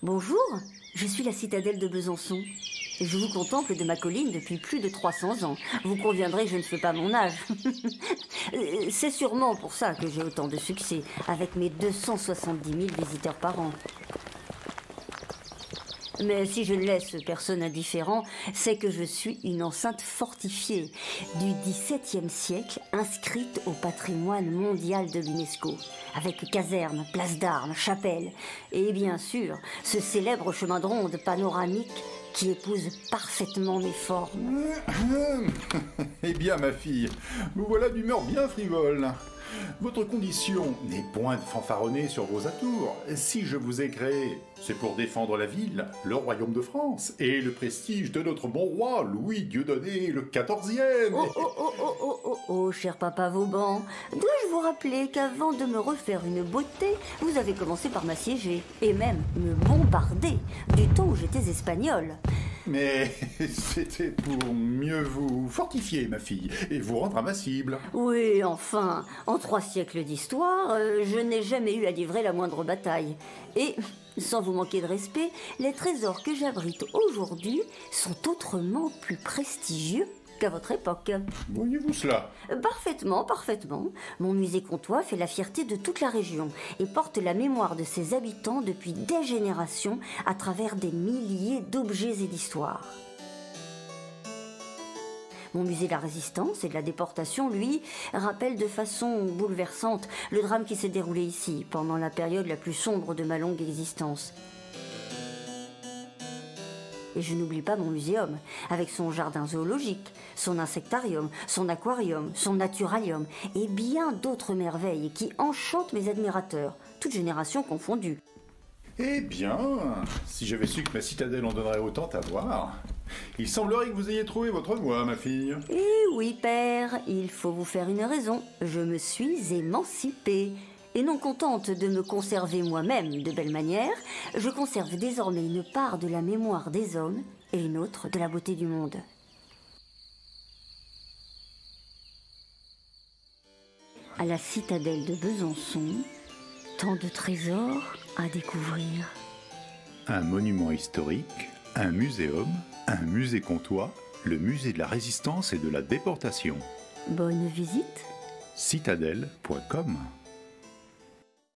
Bonjour, je suis la citadelle de Besançon. Je vous contemple de ma colline depuis plus de 300 ans. Vous conviendrez que je ne fais pas mon âge. C'est sûrement pour ça que j'ai autant de succès, avec mes 270 000 visiteurs par an. Mais si je ne laisse personne indifférent, c'est que je suis une enceinte fortifiée du XVIIe siècle, inscrite au patrimoine mondial de l'UNESCO, avec caserne, place d'armes, chapelle, et bien sûr, ce célèbre chemin de ronde panoramique qui épouse parfaitement mes formes. Eh bien, ma fille, vous voilà d'humeur bien frivole. Votre condition n'est point de fanfaronner sur vos atours. Si je vous ai créé, c'est pour défendre la ville, le royaume de France, et le prestige de notre bon roi, Louis Dieudonné le XIVe. Oh, cher papa Vauban, dois-je vous rappeler qu'avant de me refaire une beauté, vous avez commencé par m'assiéger, et même me bombarder, du temps où j'étais espagnole. Mais c'était pour mieux vous fortifier, ma fille, et vous rendre invincible. Oui, enfin, en 3 siècles d'histoire, je n'ai jamais eu à livrer la moindre bataille. Et, sans vous manquer de respect, les trésors que j'abrite aujourd'hui sont autrement plus prestigieux qu'à votre époque. Voyez-vous cela? Parfaitement. Mon musée Comtois fait la fierté de toute la région et porte la mémoire de ses habitants depuis des générations à travers des milliers d'objets et d'histoires. Mon musée de la Résistance et de la déportation, lui, rappelle de façon bouleversante le drame qui s'est déroulé ici, pendant la période la plus sombre de ma longue existence. Et je n'oublie pas mon muséum, avec son jardin zoologique, son insectarium, son aquarium, son naturalium, et bien d'autres merveilles qui enchantent mes admirateurs, toutes générations confondues. Eh bien, si j'avais su que ma citadelle en donnerait autant à voir, il semblerait que vous ayez trouvé votre voie, ma fille. Eh oui, père, il faut vous faire une raison. Je me suis émancipée. Et non contente de me conserver moi-même de belle manière, je conserve désormais une part de la mémoire des hommes et une autre de la beauté du monde. À la citadelle de Besançon, tant de trésors à découvrir. Un monument historique, un muséum, un musée comtois, le musée de la Résistance et de la déportation. Bonne visite. Citadelle.com